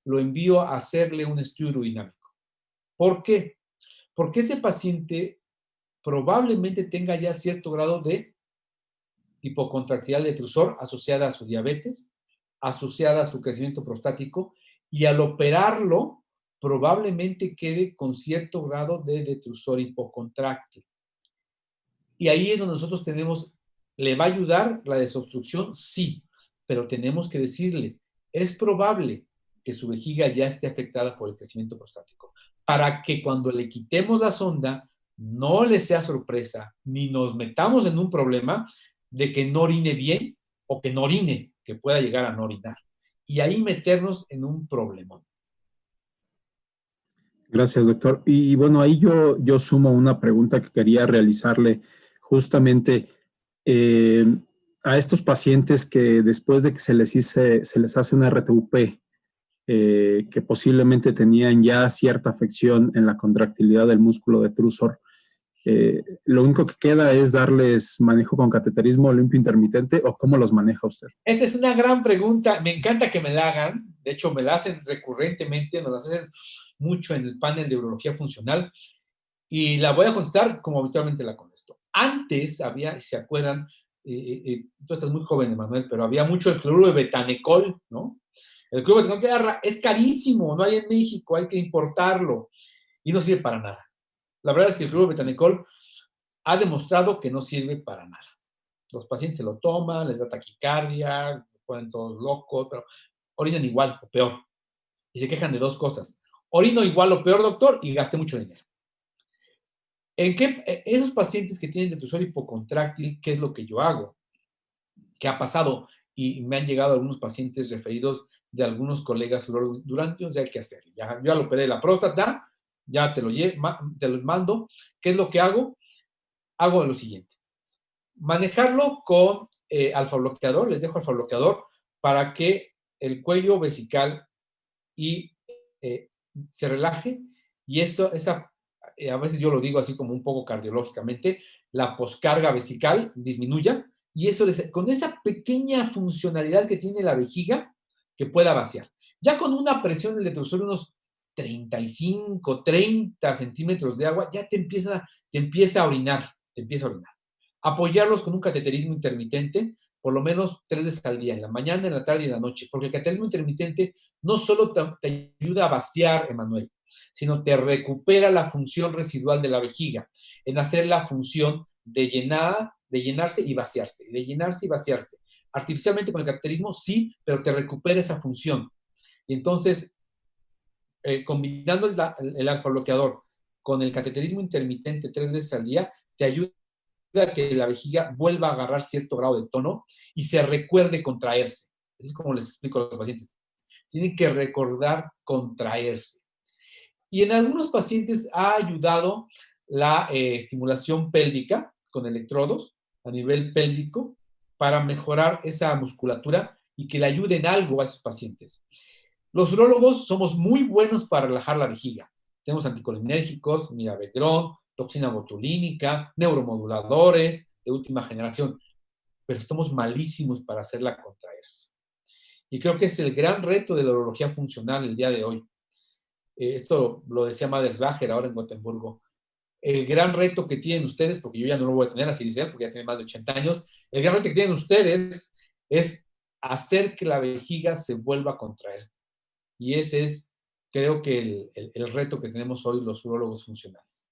lo envío a hacerle un estudio urodinamico. ¿Por qué? Porque ese paciente probablemente tenga ya cierto grado de hipocontractilidad del detrusor asociada a su diabetes, asociada a su crecimiento prostático, y al operarlo probablemente quede con cierto grado de detrusor hipocontráctil. Y ahí es donde nosotros ¿le va a ayudar la desobstrucción? Sí, pero tenemos que decirle, es probable que su vejiga ya esté afectada por el crecimiento prostático, para que cuando le quitemos la sonda no le sea sorpresa, ni nos metamos en un problema de que no orine bien o que no orine, que pueda llegar a no orinar. Y ahí meternos en un problemón. Gracias, doctor. Y bueno, ahí yo sumo una pregunta que quería realizarle justamente a estos pacientes que después de que se les hace una RTUP, que posiblemente tenían ya cierta afección en la contractilidad del músculo detrusor, lo único que queda es darles manejo con cateterismo limpio intermitente, o cómo los maneja usted. Esta es una gran pregunta. Me encanta que me la hagan. De hecho, me la hacen recurrentemente, nos la hacen mucho en el panel de urología funcional. Y la voy a contestar como habitualmente la contesto. Antes había, si se acuerdan, tú estás muy joven, Emanuel, pero había mucho el cloruro de betanecol, ¿no? El cloruro de betanecol es carísimo, no hay en México, hay que importarlo y no sirve para nada. La verdad es que el cloruro de betanecol ha demostrado que no sirve para nada. Los pacientes se lo toman, les da taquicardia, se ponen todos locos, pero orinan igual o peor. Y se quejan de dos cosas. Orino igual o peor, doctor, y gasté mucho dinero. Esos pacientes que tienen detrusor hipocontráctil, ¿qué es lo que yo hago? ¿Qué ha pasado? Y me han llegado algunos pacientes referidos de algunos colegas urologos durante un día que hacer. Ya lo operé de la próstata, ya te lo mando. ¿Qué es lo que hago? Hago lo siguiente. Manejarlo con alfa bloqueador, les dejo alfa bloqueador para que el cuello vesical se relaje y a veces yo lo digo así como un poco cardiológicamente, la poscarga vesical disminuya y eso con esa pequeña funcionalidad que tiene la vejiga que pueda vaciar. Ya con una presión del detrusor unos 35, 30 centímetros de agua, ya te empieza a orinar, Apoyarlos con un cateterismo intermitente, por lo menos 3 veces al día, en la mañana, en la tarde y en la noche, porque el cateterismo intermitente no solo te ayuda a vaciar, Emanuel, sino te recupera la función residual de la vejiga, en hacer la función de llenarse y vaciarse, de llenarse y vaciarse. Artificialmente con el cateterismo sí, pero te recupera esa función. Y entonces, combinando el alfa bloqueador con el cateterismo intermitente 3 veces al día, te ayuda a que la vejiga vuelva a agarrar cierto grado de tono y se recuerde contraerse. Eso es como les explico a los pacientes. Tienen que recordar contraerse. Y en algunos pacientes ha ayudado la estimulación pélvica con electrodos a nivel pélvico para mejorar esa musculatura y que le ayuden algo a esos pacientes. Los urólogos somos muy buenos para relajar la vejiga. Tenemos anticolinérgicos, mirabegrón, toxina botulínica, neuromoduladores de última generación, pero estamos malísimos para hacerla contraerse. Y creo que es el gran reto de la urología funcional el día de hoy. Esto lo decía Madersbacher ahora en Gotemburgo. el gran reto que tienen ustedes, porque yo ya no lo voy a tener así, porque ya tiene más de 80 años, el gran reto que tienen ustedes es hacer que la vejiga se vuelva a contraer. Y ese es, creo que, el reto que tenemos hoy los urólogos funcionales.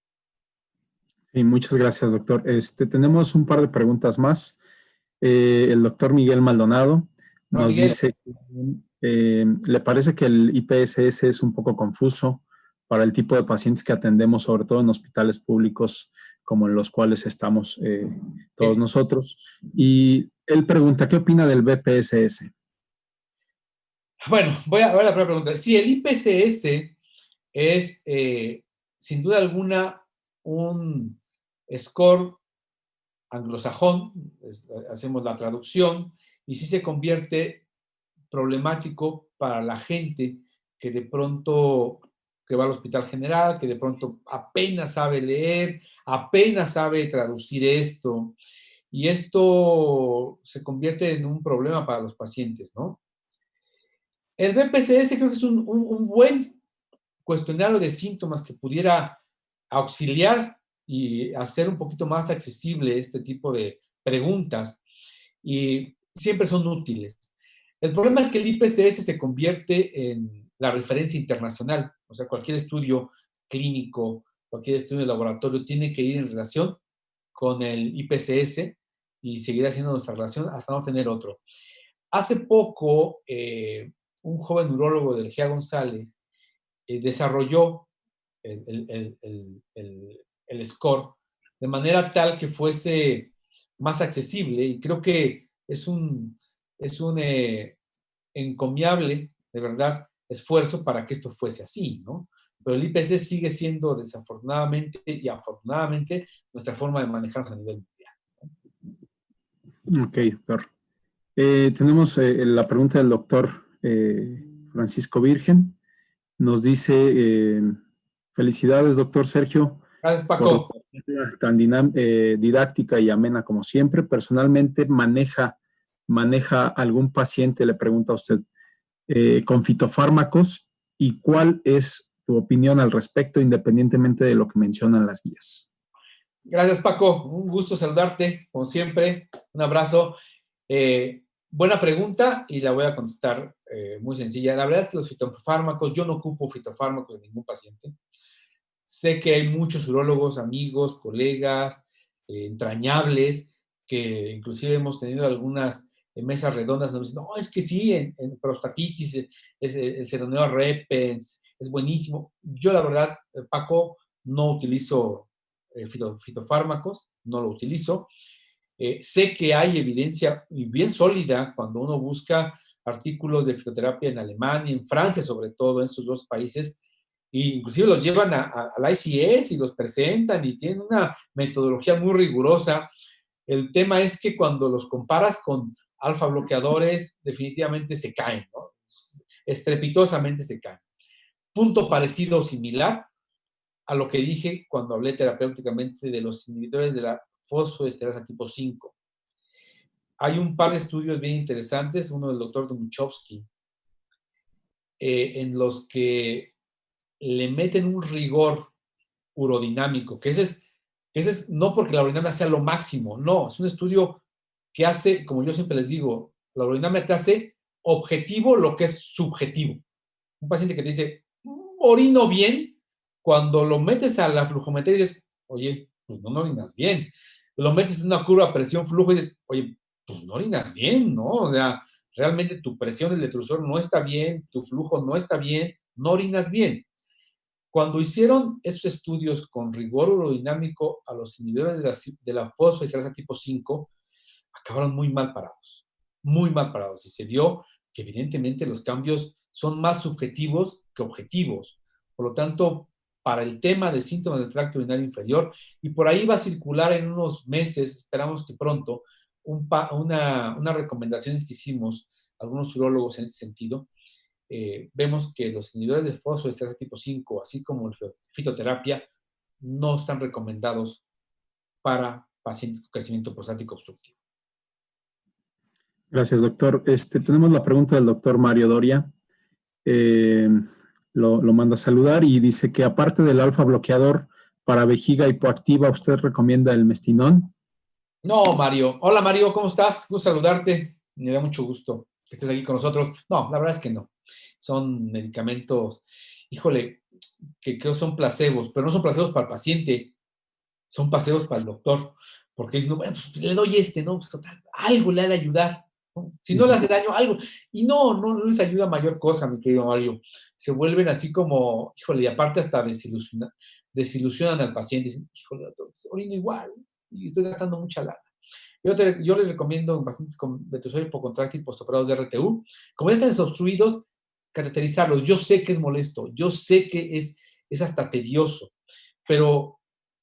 Sí, muchas gracias, doctor. Tenemos un par de preguntas más. El doctor Miguel Maldonado nos Miguel, dice que le parece que el IPSS es un poco confuso para el tipo de pacientes que atendemos, sobre todo en hospitales públicos como en los cuales estamos todos nosotros. Y él pregunta, ¿qué opina del BPSS? Bueno, voy a la primera pregunta. Sí, el IPSS es, sin duda alguna, un score anglosajón, hacemos la traducción, y sí se convierte problemático para la gente que de pronto que va al hospital general, que de pronto apenas sabe leer, apenas sabe traducir esto, y esto se convierte en un problema para los pacientes, ¿no? El BPCS creo que es un buen cuestionario de síntomas que pudiera auxiliar y hacer un poquito más accesible este tipo de preguntas, y siempre son útiles. El problema es que el IPSS se convierte en la referencia internacional, o sea, cualquier estudio clínico, cualquier estudio de laboratorio tiene que ir en relación con el IPSS y seguir haciendo nuestra relación hasta no tener otro. Hace poco, un joven urólogo del GEA González desarrolló el score de manera tal que fuese más accesible, y creo que es un encomiable, de verdad, esfuerzo para que esto fuese así, ¿no? Pero el IPC sigue siendo, desafortunadamente y afortunadamente, nuestra forma de manejarnos a nivel mundial. Ok, doctor. Tenemos la pregunta del doctor Francisco Virgen. Nos dice, felicidades, doctor Sergio. Gracias, Paco. Por la tan didáctica y amena como siempre. Personalmente, maneja algún paciente, le pregunta a usted, con fitofármacos, y cuál es tu opinión al respecto, independientemente de lo que mencionan las guías. Gracias, Paco. Un gusto saludarte, como siempre. Un abrazo. Buena pregunta y la voy a contestar muy sencilla. La verdad es que los fitofármacos, yo no ocupo fitofármacos de ningún paciente. Sé que hay muchos urólogos, amigos, colegas, entrañables, que inclusive hemos tenido algunas mesas redondas donde dicen, no, es que sí, en prostatitis, el Ceronea repens, es buenísimo. Yo, la verdad, Paco, no utilizo fitofármacos, no lo utilizo. Sé que hay evidencia bien sólida cuando uno busca artículos de fitoterapia en Alemania, en Francia sobre todo, en estos dos países, e inclusive los llevan al ICS y los presentan y tienen una metodología muy rigurosa. El tema es que cuando los comparas con alfa bloqueadores, definitivamente se caen, ¿no? Estrepitosamente se caen. Punto parecido o similar a lo que dije cuando hablé terapéuticamente de los inhibidores de la fosfoesterasa tipo 5. Hay un par de estudios bien interesantes, uno del doctor Dumuchowski, en los que le meten un rigor urodinámico, que ese es no porque la urodinamia sea lo máximo, no, es un estudio que hace, como yo siempre les digo, la urodinamia te hace objetivo lo que es subjetivo. Un paciente que te dice, orino bien, cuando lo metes a la flujometría dices, oye, pues no orinas bien. Lo metes en una curva presión-flujo y dices, oye, pues no orinas bien, ¿no? O sea, realmente tu presión del detrusor no está bien, tu flujo no está bien, no orinas bien. Cuando hicieron esos estudios con rigor urodinámico a los inhibidores de la fosfoesterasa tipo 5, acabaron muy mal parados. Muy mal parados. Y se vio que evidentemente los cambios son más subjetivos que objetivos. Por lo tanto, para el tema de síntomas del tracto urinario inferior, y por ahí va a circular en unos meses, esperamos que pronto, unas recomendaciones que hicimos algunos urólogos en ese sentido. Vemos que los inhibidores de fosfoesterasa tipo 5, así como la fitoterapia, no están recomendados para pacientes con crecimiento prostático obstructivo. Gracias, doctor. Tenemos la pregunta del doctor Mario Doria. Lo manda a saludar y dice que aparte del alfa bloqueador, para vejiga hipoactiva, ¿usted recomienda el Mestinón? No, Mario. Hola, Mario, ¿cómo estás? Gusto saludarte. Me da mucho gusto que estés aquí con nosotros. No, la verdad es que no. Son medicamentos, híjole, que creo son placebos, pero no son placebos para el paciente, son placebos para el doctor. Porque dice, no, bueno, pues le doy ¿no? Pues total, algo le ha de ayudar, ¿no? Si no le hace daño, algo. Y no les ayuda mayor cosa, mi querido Mario. Se vuelven así como, híjole, y aparte hasta desilusionan al paciente. Dicen, híjole, doctor, orino igual y estoy gastando mucha lana. Yo les recomiendo en pacientes con retroceso hipocontráctil postoperados de RTU, como ya están desobstruidos, cateterizarlos. Yo sé que es molesto, yo sé que es hasta tedioso, pero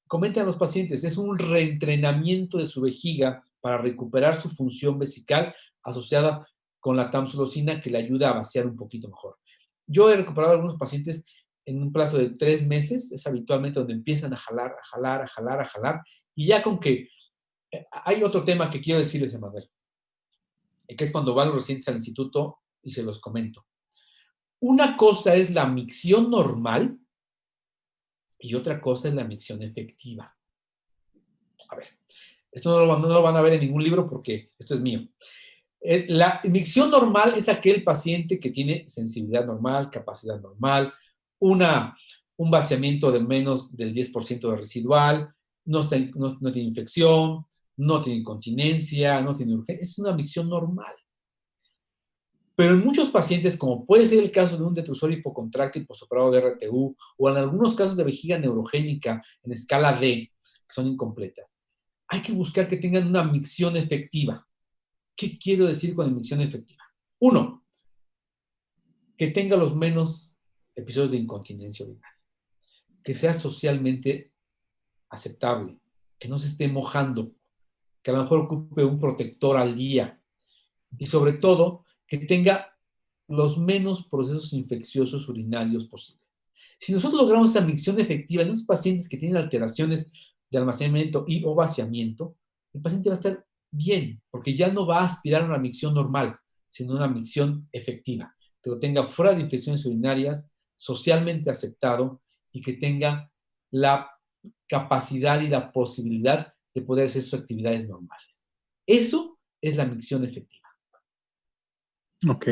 comenten a los pacientes, es un reentrenamiento de su vejiga para recuperar su función vesical asociada con la tamsulosina que le ayuda a vaciar un poquito mejor. Yo he recuperado a algunos pacientes en un plazo de 3 meses, es habitualmente donde empiezan a jalar, y ya con que hay otro tema que quiero decirles, Emanuel, que es cuando van los residentes al instituto y se los comento. Una cosa es la micción normal y otra cosa es la micción efectiva. A ver, esto no lo van a ver en ningún libro porque esto es mío. La micción normal es aquel paciente que tiene sensibilidad normal, capacidad normal, un vaciamiento de menos del 10% de residual, no tiene infección, no tiene incontinencia, no tiene urgencia. Es una micción normal. Pero en muchos pacientes, como puede ser el caso de un detrusor hipocontráctil postoperado de RTU, o en algunos casos de vejiga neurogénica en escala D, que son incompletas, hay que buscar que tengan una micción efectiva. ¿Qué quiero decir con micción efectiva? 1, que tenga los menos episodios de incontinencia urinaria, que sea socialmente aceptable, que no se esté mojando, que a lo mejor ocupe un protector al día y sobre todo que tenga los menos procesos infecciosos urinarios posibles. Si nosotros logramos esta micción efectiva en esos pacientes que tienen alteraciones de almacenamiento y o vaciamiento, el paciente va a estar bien, porque ya no va a aspirar a una micción normal, sino una micción efectiva, que lo tenga fuera de infecciones urinarias, socialmente aceptado y que tenga la capacidad y la posibilidad de poder hacer sus actividades normales. Eso es la micción efectiva. Ok.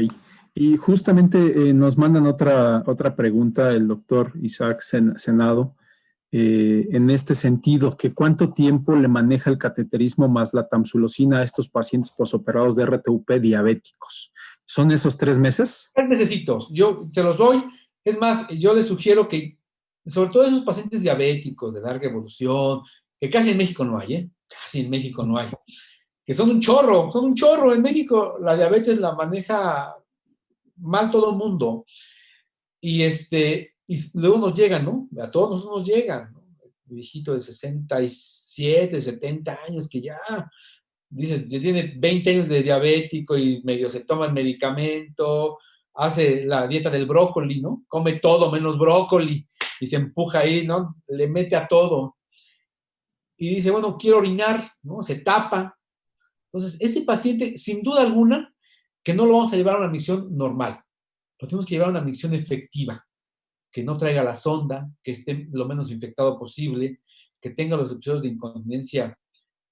Y justamente nos mandan otra pregunta el doctor Isaac Senado, en este sentido, que cuánto tiempo le maneja el cateterismo más la tamsulosina a estos pacientes posoperados de RTUP diabéticos. ¿Son esos 3 meses? 3 mesecitos, yo se los doy. Es más, yo les sugiero que, sobre todo esos pacientes diabéticos de larga evolución, que casi en México no hay, casi en México no hay, que son un chorro. En México la diabetes la maneja mal todo el mundo. Y luego nos llegan, ¿no? A todos nosotros nos llegan, ¿no? Un viejito de 67, 70 años que ya, dices, ya tiene 20 años de diabético y medio se toma el medicamento, hace la dieta del brócoli, ¿no? Come todo menos brócoli y se empuja ahí, ¿no? Le mete a todo. Y dice, bueno, quiero orinar, ¿no? Se tapa. Entonces, ese paciente, sin duda alguna, que no lo vamos a llevar a una micción normal. Lo tenemos que llevar a una micción efectiva, que no traiga la sonda, que esté lo menos infectado posible, que tenga los episodios de incontinencia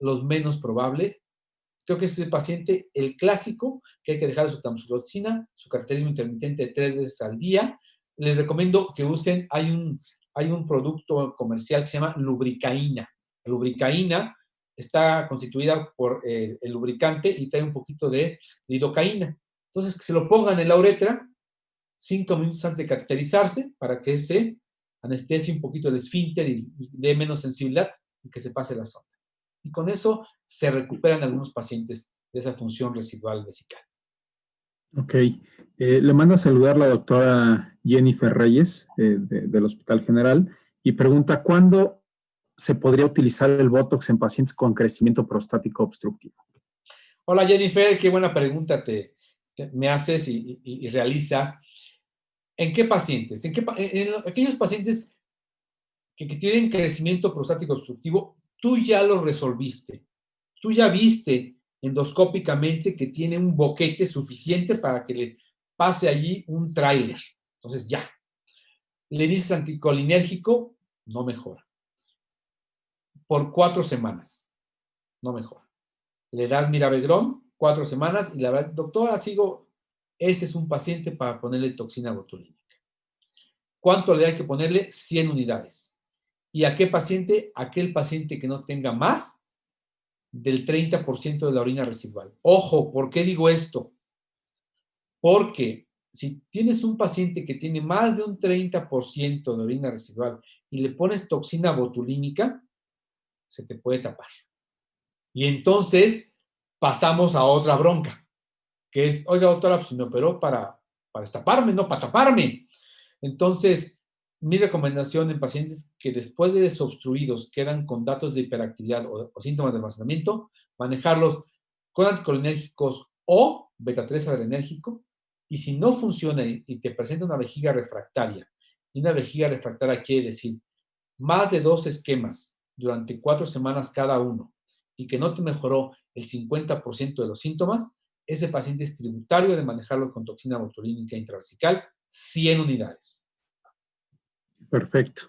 los menos probables. Creo que es el paciente, el clásico, que hay que dejar su tamsuloxina, su cateterismo intermitente 3 veces al día. Les recomiendo que usen, hay un producto comercial que se llama lubricaína. La lubricaína está constituida por el lubricante y trae un poquito de lidocaína. Entonces, que se lo pongan en la uretra 5 minutos antes de cateterizarse para que se anestesie un poquito el esfínter y dé menos sensibilidad y que se pase la sonda. Y con eso se recuperan algunos pacientes de esa función residual vesical. Ok. Le manda a saludar la doctora Jennifer Reyes del Hospital General y pregunta, ¿cuándo se podría utilizar el Botox en pacientes con crecimiento prostático obstructivo? Hola Jennifer, qué buena pregunta me haces y realizas. ¿En qué pacientes? En aquellos pacientes que tienen crecimiento prostático obstructivo, tú ya lo resolviste. Tú ya viste endoscópicamente que tiene un boquete suficiente para que le pase allí un tráiler. Entonces ya. Le dices anticolinérgico, no mejora. por 4 semanas, no mejor. Le das Miravigrón 4 semanas y la verdad, doctora, ese es un paciente para ponerle toxina botulínica. ¿Cuánto le hay que ponerle? 100 unidades. ¿Y a qué paciente? Aquel paciente que no tenga más del 30% de la orina residual. Ojo, ¿por qué digo esto? Porque si tienes un paciente que tiene más de un 30% de orina residual y le pones toxina botulínica, se te puede tapar. Y entonces pasamos a otra bronca, que es, oiga, doctora, pues me operó para destaparme, no para taparme. Entonces, mi recomendación en pacientes que después de desobstruidos quedan con datos de hiperactividad o síntomas de almacenamiento, manejarlos con anticolinérgicos o beta-3 adrenérgico, y si no funciona y te presenta una vejiga refractaria, y una vejiga refractaria quiere decir más de 2 esquemas durante 4 semanas cada uno, y que no te mejoró el 50% de los síntomas, ese paciente es tributario de manejarlo con toxina botulínica intravesical, 100 unidades. Perfecto.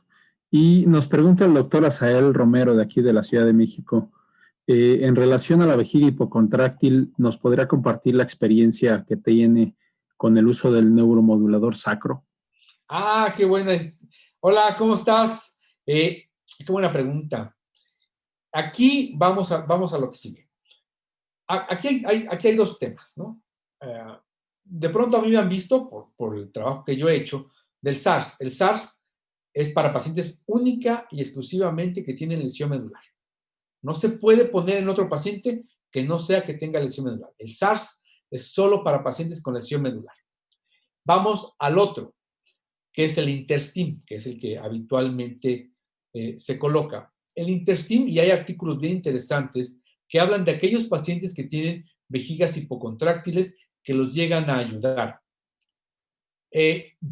Y nos pregunta el doctor Asael Romero de aquí de la Ciudad de México, en relación a la vejiga hipocontráctil, ¿nos podría compartir la experiencia que tiene con el uso del neuromodulador sacro? Ah, qué buena. Hola, ¿cómo estás? Qué buena pregunta. Aquí vamos a lo que sigue. Aquí hay 2 temas, ¿no? De pronto a mí me han visto, por el trabajo que yo he hecho, del SARS. El SARS es para pacientes única y exclusivamente que tienen lesión medular. No se puede poner en otro paciente que no sea que tenga lesión medular. El SARS es solo para pacientes con lesión medular. Vamos al otro, que es el Interstim, que es el que habitualmente se coloca. El Interstim, y hay artículos bien interesantes que hablan de aquellos pacientes que tienen vejigas hipocontráctiles que los llegan a ayudar.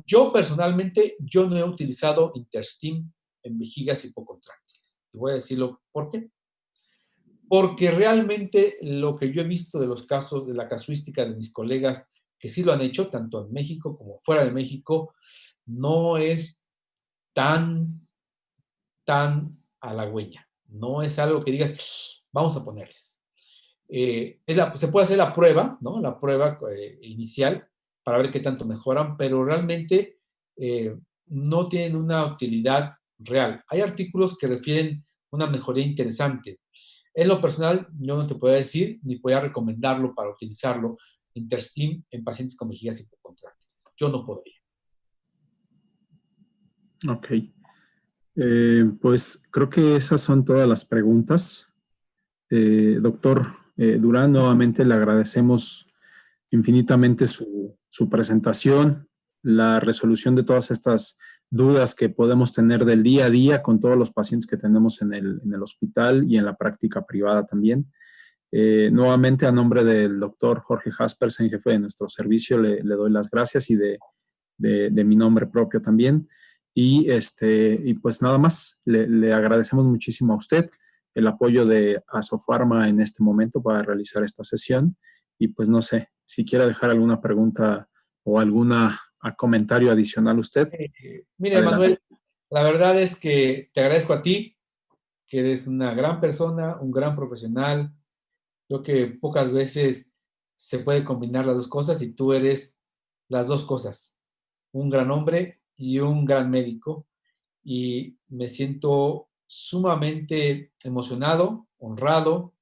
Yo personalmente, yo no he utilizado Interstim en vejigas hipocontráctiles. Y voy a decirlo por qué. Porque realmente lo que yo he visto de los casos, de la casuística de mis colegas que sí lo han hecho, tanto en México como fuera de México, no es tan halagüeña. No es algo que digas, vamos a ponerles. Se puede hacer la prueba, ¿no? La prueba inicial para ver qué tanto mejoran, pero realmente no tienen una utilidad real. Hay artículos que refieren una mejoría interesante. En lo personal, yo no te puedo decir ni voy a recomendarlo para utilizarlo Interstim en pacientes con vejigas hipocontráctiles. Yo no podría. Ok. Pues creo que esas son todas las preguntas. Doctor Durán, nuevamente le agradecemos infinitamente su presentación, la resolución de todas estas dudas que podemos tener del día a día con todos los pacientes que tenemos en el hospital y en la práctica privada también. Nuevamente, a nombre del doctor Jorge Jaspersen, jefe de nuestro servicio, le doy las gracias y de mi nombre propio también. Y pues nada más, le agradecemos muchísimo a usted el apoyo de Asofarma en este momento para realizar esta sesión. Y pues no sé, si quiere dejar alguna pregunta o alguna comentario adicional usted. Mire, Adelante. Manuel, la verdad es que te agradezco a ti, que eres una gran persona, un gran profesional. Creo que pocas veces se puede combinar las 2 cosas y tú eres las 2 cosas. Un gran hombre y un gran médico. Y me siento sumamente emocionado, honrado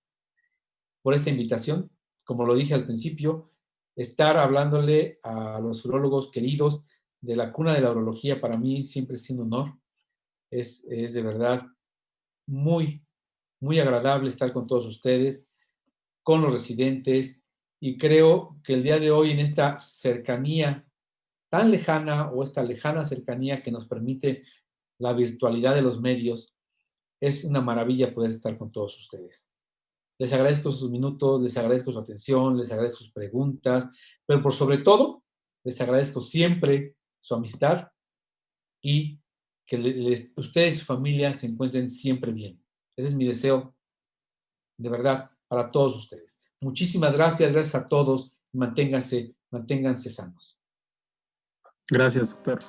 por esta invitación. Como lo dije al principio, estar hablándole a los urólogos queridos de la cuna de la urología para mí siempre es un honor. Es de verdad muy, muy agradable estar con todos ustedes, con los residentes, y creo que el día de hoy en esta cercanía tan lejana o esta lejana cercanía que nos permite la virtualidad de los medios, es una maravilla poder estar con todos ustedes. Les agradezco sus minutos, les agradezco su atención, les agradezco sus preguntas, pero por sobre todo, les agradezco siempre su amistad y que ustedes y su familia se encuentren siempre bien. Ese es mi deseo, de verdad, para todos ustedes. Muchísimas gracias a todos. Manténganse sanos. Gracias, doctor.